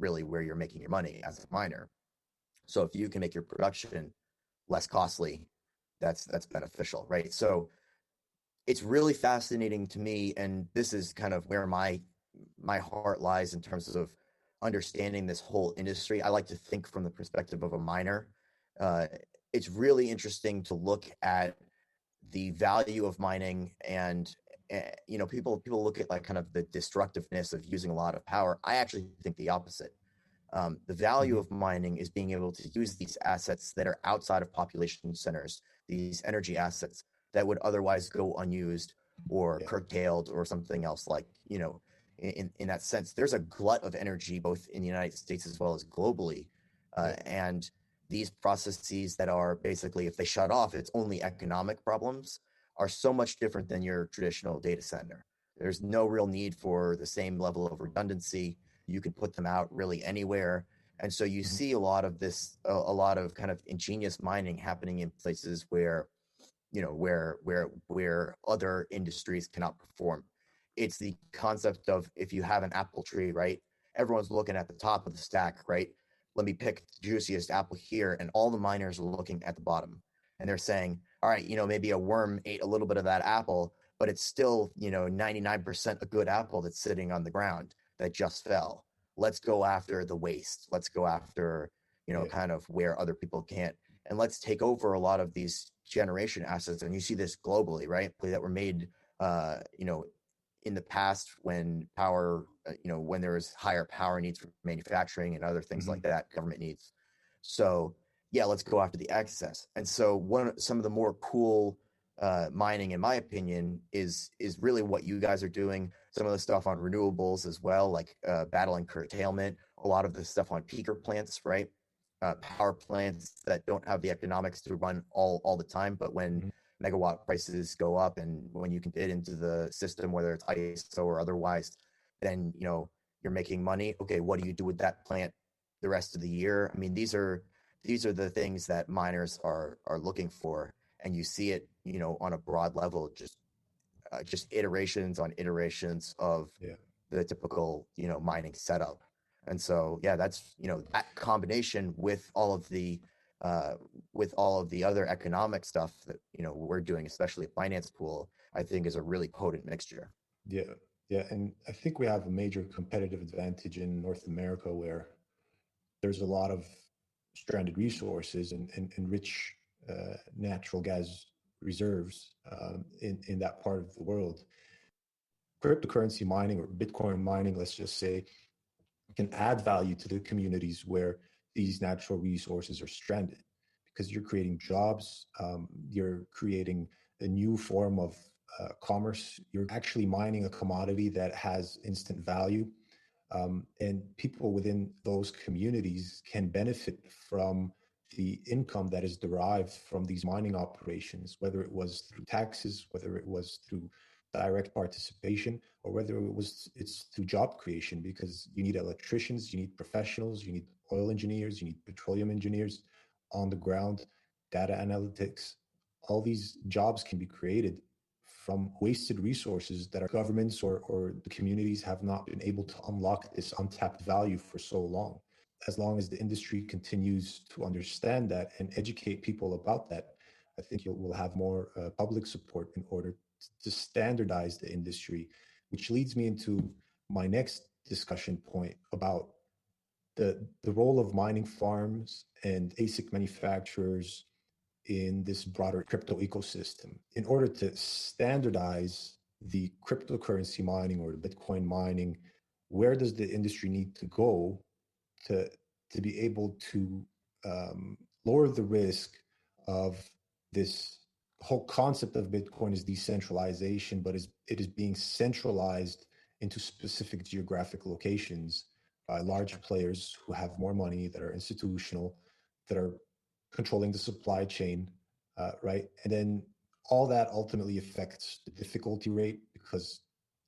really where you're making your money as a miner. So if you can make your production less costly, that's beneficial, right? So it's really fascinating to me, and this is kind of where my heart lies in terms of understanding this whole industry. I like to think from the perspective of a miner. Uh, it's really interesting to look at the value of mining, and people look at like kind of the destructiveness of using a lot of power. I actually think the opposite. The value Hmm. of mining is being able to use these assets that are outside of population centers, these energy assets that would otherwise go unused or Yeah. curtailed or something else, like, in that sense. There's a glut of energy both in the United States as well as globally. Yeah. And these processes that are basically, if they shut off, it's only economic problems, are so much different than your traditional data center. There's no real need for the same level of redundancy. You can put them out really anywhere. And so you Hmm. see a lot of this, a lot of kind of ingenious mining happening in places where, where other industries cannot perform. It's the concept of, if you have an apple tree, right? Everyone's looking at the top of the stack, right? Let me pick the juiciest apple here, and all the miners are looking at the bottom, and they're saying, all right, maybe a worm ate a little bit of that apple, but it's still, 99% a good apple that's sitting on the ground that just fell. Let's go after the waste. Let's go after, Yeah. kind of where other people can't, and let's take over a lot of these generation assets. And you see this globally, right? That were made, uh, you know, in the past, when power, when there was higher power needs for manufacturing and other things like Hmm. that, government needs. So yeah, let's go after the excess. And so some of the more cool mining, in my opinion, is really what you guys are doing. Some of the stuff on renewables as well, like battling curtailment. A lot of the stuff on peaker plants, right? Power plants that don't have the economics to run all the time, but when Hmm. megawatt prices go up and when you can bid into the system, whether it's ISO or otherwise, then you're making money. Okay, what do you do with that plant the rest of the year? I mean, these are the things that miners are looking for, and you see it, on a broad level, just iterations on iterations of Yeah. the typical, mining setup. And so, yeah, that's, that combination uh, with all of the other economic stuff that, we're doing, especially a finance pool, I think is a really potent mixture. Yeah. Yeah. And I think we have a major competitive advantage in North America where there's a lot of stranded resources and rich natural gas reserves in that part of the world. Cryptocurrency mining or Bitcoin mining, let's just say, can add value to the communities where these natural resources are stranded because you're creating jobs, you're creating a new form of commerce, you're actually mining a commodity that has instant value. And people within those communities can benefit from the income that is derived from these mining operations, whether it was through taxes, whether it was through direct participation, or whether it's through job creation, because you need electricians, you need professionals, you need oil engineers, you need petroleum engineers on the ground, data analytics. All these jobs can be created from wasted resources that our governments or the communities have not been able to unlock this untapped value for so long. As long as the industry continues to understand that and educate people about that, I think we'll have more public support in order to standardize the industry, which leads me into my next discussion point about the role of mining farms and ASIC manufacturers in this broader crypto ecosystem. In order to standardize the cryptocurrency mining or the Bitcoin mining, where does the industry need to go to to be able to lower the risk of this whole concept of Bitcoin is decentralization, but it is being centralized into specific geographic locations by large players who have more money, that are institutional, that are controlling the supply chain, right? And then all that ultimately affects the difficulty rate because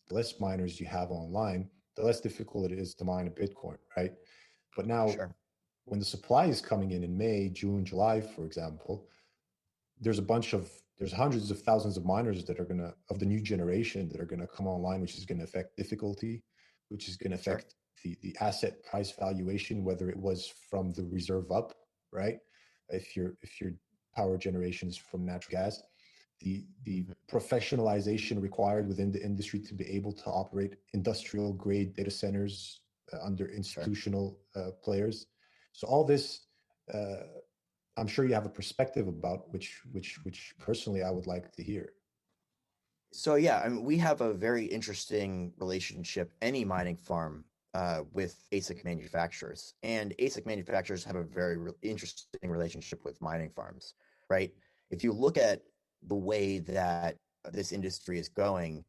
the less miners you have online, the less difficult it is to mine a Bitcoin, right? But now, Sure. when the supply is coming in May, June, July, for example, there's a bunch of there's hundreds of thousands of miners that are of the new generation that are gonna come online, which is gonna affect difficulty, which is gonna Sure. affect the asset price valuation, whether it was from the reserve up, right? If your power generation is from natural gas, the Mhm. professionalization required within the industry to be able to operate industrial grade data centers under Sure. institutional players. So all this, uh, I'm sure you have a perspective about which personally I would like to hear. So yeah, I mean, we have a very interesting relationship, any mining farm, with ASIC manufacturers, and ASIC manufacturers have a very interesting relationship with mining farms, right? If you look at the way that this industry is going,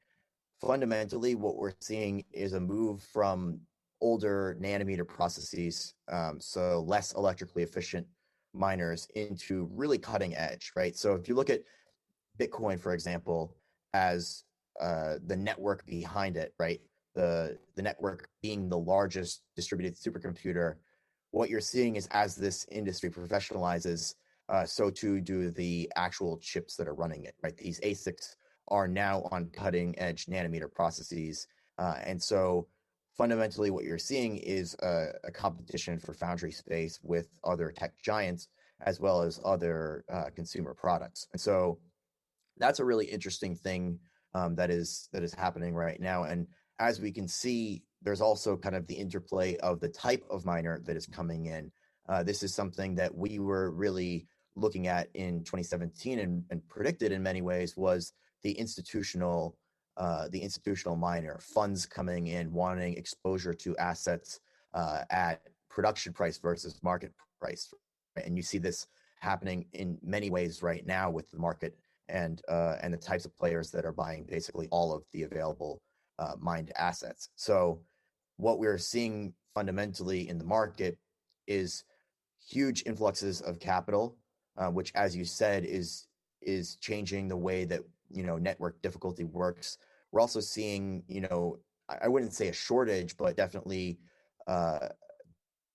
fundamentally, what we're seeing is a move from older nanometer processes, so less electrically efficient miners, into really cutting edge, right? So if you look at Bitcoin, for example, as the network behind it, right? The network being the largest distributed supercomputer. What you're seeing is as this industry professionalizes, so too do the actual chips that are running it, right? These ASICs are now on cutting edge nanometer processes, and so fundamentally, what you're seeing is a competition for foundry space with other tech giants as well as other consumer products, and so that's a really interesting thing, that is happening right now. And as we can see, there's also kind of the interplay of the type of miner that is coming in. This is something that we were really looking at in 2017 and predicted in many ways was the institutional miner funds coming in wanting exposure to assets at production price versus market price. And you see this happening in many ways right now with the market and the types of players that are buying basically all of the available mined assets. So what we're seeing fundamentally in the market is huge influxes of capital, which, as you said, is changing the way that network difficulty works. We're also seeing, I wouldn't say a shortage, but uh,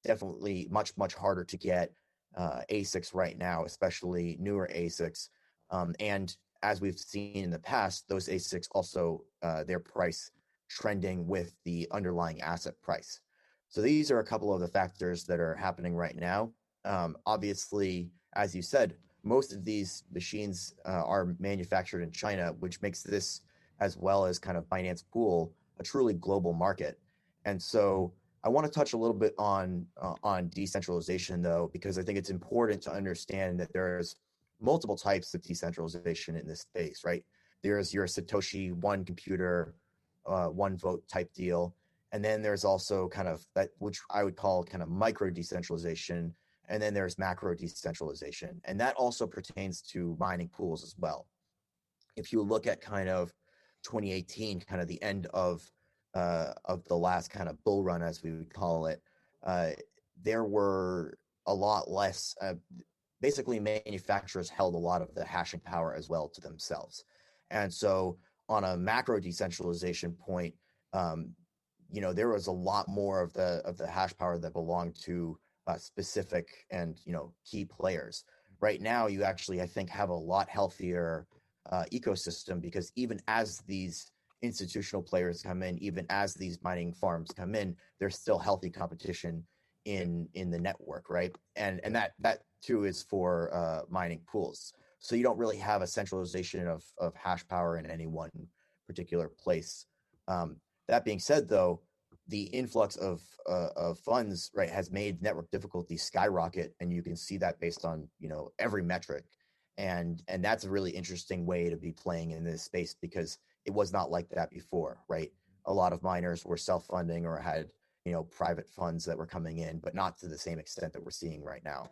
definitely much harder to get ASICs right now, especially newer ASICs. And as we've seen in the past, those ASICs also their price trending with the underlying asset price. So these are a couple of the factors that are happening right now. Obviously, as you said, most of these machines are manufactured in China, which makes this, as well as kind of Binance Pool, a truly global market. And so I want to touch a little bit on decentralization, though, because I think it's important to understand that there's multiple types of decentralization in this space, right? There's your Satoshi one computer, one vote type deal, and then there's also kind of that, which I would call kind of micro decentralization, and then there's macro decentralization, and that also pertains to mining pools as well. If you look at kind of 2018, kind of the end of the last kind of bull run, as we would call it, uh, there were a lot less. Basically, manufacturers held a lot of the hashing power as well to themselves, and so on a macro decentralization point, um, there was a lot more of the hash power that belonged to specific and key players. Right now, you actually, I think, have a lot healthier ecosystem because even as these institutional players come in, even as these mining farms come in, there's still healthy competition Yeah, in the network, right? And yeah. that too is for mining pools. So you don't really have a centralization of hash power in any one particular place. Um, that being said, though, the influx of funds, right, has made network difficulty skyrocket, and you can see that based on every metric, and that's a really interesting way to be playing in this space because it was not like that before, right? A lot of miners were self-funding or had private funds that were coming in, but not to the same extent that we're seeing right now.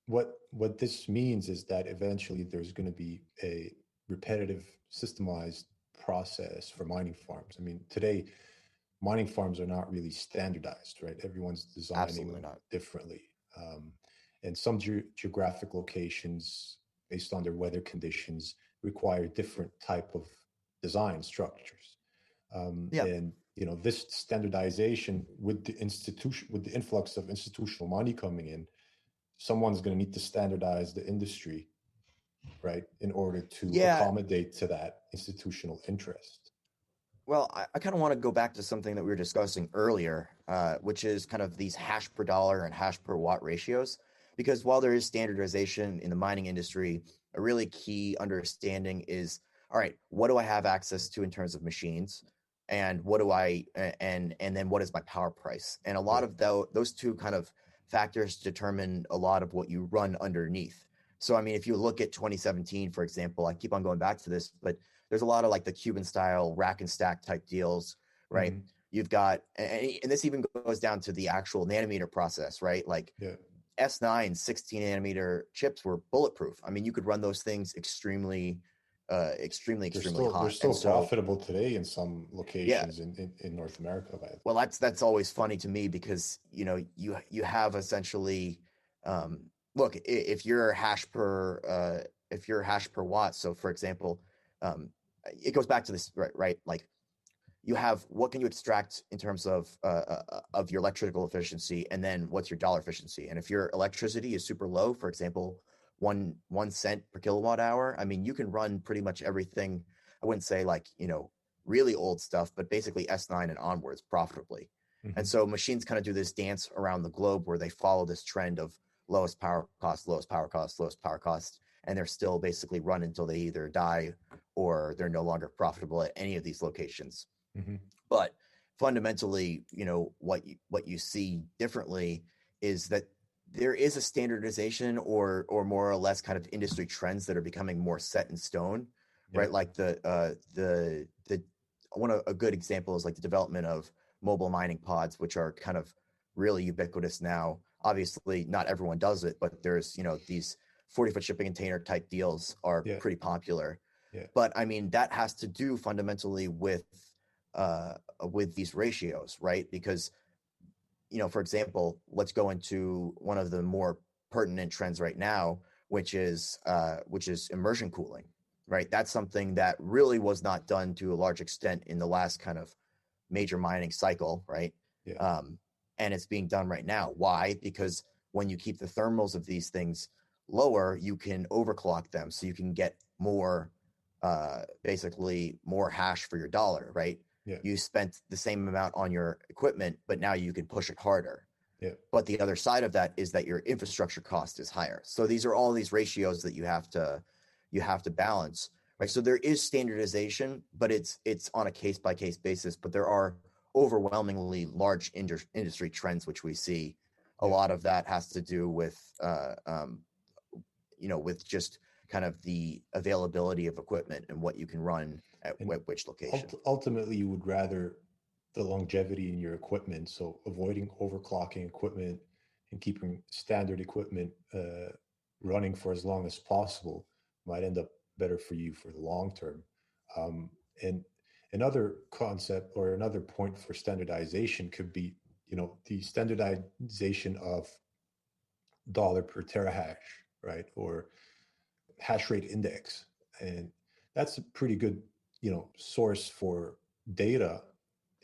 What this means is that eventually there's going to be a repetitive, systemized process for mining farms. I mean, today mining farms are not really standardized, right? Everyone's designing Absolutely them not. differently, um, and some geographic locations, based on their weather conditions, require different type of design structures. Yeah. And this standardization with the influx of institutional money coming in, someone's going to need to standardize the industry, right, in order to Yeah, accommodate to that institutional interest. Well, I kind of want to go back to something that we were discussing earlier, which is kind of these hash per dollar and hash per watt ratios. Because while there is standardization in the mining industry, a really key understanding is, all right, what do I have access to in terms of machines, and what do and then what is my power price? And a lot Yeah. of those two kind of factors determine a lot of what you run underneath. So, I mean, if you look at 2017, for example, I keep on going back to this, but there's a lot of like the Cuban style rack and stack type deals, right? Hmm. You've got, and this even goes down to the actual nanometer process, right? Like Yeah. S9 16 nanometer chips were bulletproof. I mean, you could run those things extremely They're hot. still And so, profitable today in some yeah, locations in North America. By the well, that's always funny to me because you have essentially, um, look, if you're hash per watt. So, for example, um, it goes back to this, right? Like you have what can you extract in terms of your electrical efficiency, and then what's your dollar efficiency. And if your electricity is super low, for example, one cent per kilowatt hour, I mean, you can run pretty much everything. I wouldn't say like really old stuff, but basically S9 and onwards profitably. way. And Hmm. so machines kind of do this dance around the globe where they follow this trend of lowest power cost, lowest power cost, lowest power cost, and they're still basically run until they either die or they're no longer profitable at any of these locations. Hmm. But fundamentally, what you see differently is that there is a standardization or more or less kind of industry trends that are becoming more set in stone, Yeah. right? Like the a good example is like the development of mobile mining pods, which are kind of really ubiquitous now. Obviously, not everyone does it, but there's these 40-foot shipping container type deals are Yeah. pretty popular. Yeah. But I mean, that has to do fundamentally with these ratios, right? Because for example, let's go into one of the more pertinent trends right now, which is immersion cooling, right? That's something that really was not done to a large extent in the last kind of major mining cycle, right? Yeah. Um, and it's being done right now. Why? Because when you keep the thermals of these things lower, you can overclock them, so you can get basically more hash for your dollar, right? Yeah. You spent the same amount on your equipment, but now you can push it harder. Yeah. But the other side of that is that your infrastructure cost is higher. So these are all these ratios that you have to balance, right? So there is standardization, but it's on a case by case basis. But there are overwhelmingly large industry trends which we see. A Yeah. lot of that has to do with just kind of the availability of equipment and what you can run at And which location. ultimately, you would rather the longevity in your equipment, so avoiding overclocking equipment and keeping standard equipment running for as long as possible might end up better for you for the long term. And another concept or another point for standardization could be, the standardization of dollar per terahash, right? Or hash rate index. And that's a pretty good, source for data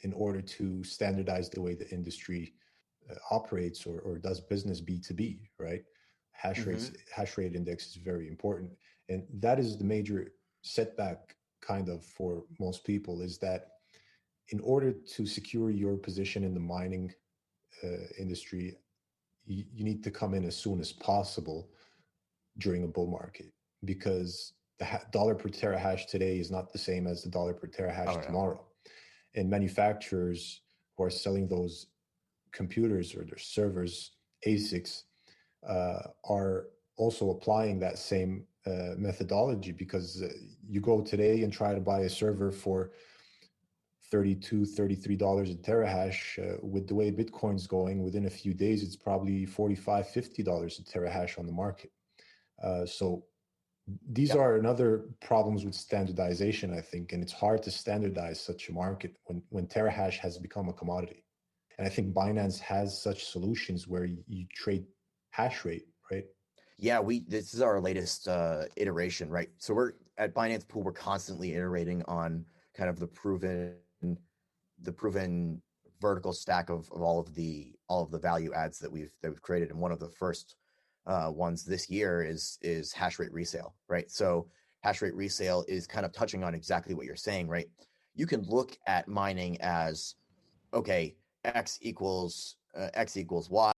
in order to standardize the way the industry operates or does business B2B, right? Mm-hmm. Hash rate index is very important. And that is the major setback kind of for most people, is that in order to secure your position in the mining industry, you need to come in as soon as possible during a bull market, because the dollar per terahash today is not the same as the dollar per Oh terahash no. tomorrow. And manufacturers who are selling those computers or their servers, ASICs, are also applying that same methodology, because you go today and try to buy a server for $32, $33 a terahash. With the way Bitcoin's going, within a few days, it's probably $45, $50 a terahash on the market. So these Yep. are another problems with standardization, I think, and it's hard to standardize such a market when terahash has become a commodity. And I think Binance has such solutions where you trade hash rate, right? Yeah, this is our latest iteration, right? So we're at Binance Pool, we're constantly iterating on kind of the proven vertical stack of all of the value adds that we've created. And one of the first ones this year is hash rate resale, right? So hash rate resale is kind of touching on exactly what you're saying, right? you can look at mining as, okay, X equals Y.